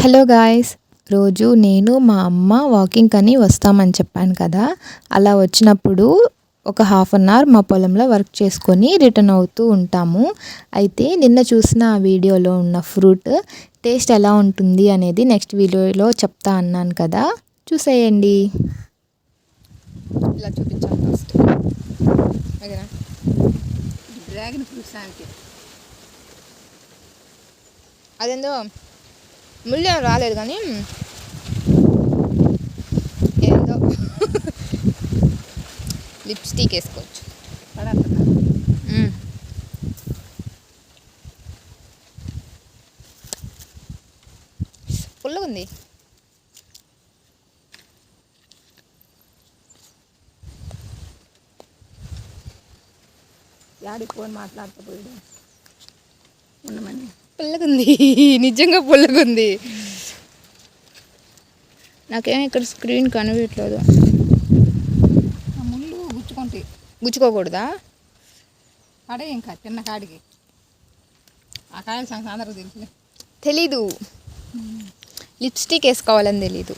Hello guys, రోజు నేను మా అమ్మ వాకింగ్ అని వస్తామని చెప్పాను కదా. అలా వచ్చినప్పుడు ఒక హాఫ్ అన్ అవర్ మా పొలంలో వర్క్ చేసుకొని రిటర్న్ అవుతూ ఉంటాము. అయితే నిన్న చూసిన ఆ వీడియోలో ఉన్న ఫ్రూట్ టేస్ట్ ఎలా ఉంటుంది అనేది నెక్స్ట్ వీడియోలో చెప్తా అన్నాను కదా, చూసేయండి. ఇలా చూపించాను ఫస్ట్. డ్రాగన్ ఫ్రూట్ సాంకి అదేందో ముళ్ళు రాలేదు కానీ ఏందో లిప్స్టిక్ వేసుకోవచ్చు. పుల్లగా ఉంది. యాడికి ఫోన్ మాట్లాడుతూ పోయాడు ఉండమని. పుల్లగుంది, నిజంగా పుల్లగుంది. నాకేం ఇక్కడ స్క్రీన్ కనిపించట్లేదు. ఆ ముళ్ళు గుచ్చుకోకూడదా? పడే ఇంకా తిన్న కాడికి ఆ కాయల సంగతి అందరికి తెలుసులే. తెలీదు, లిప్స్టిక్ వేసుకోవాలని తెలీదు.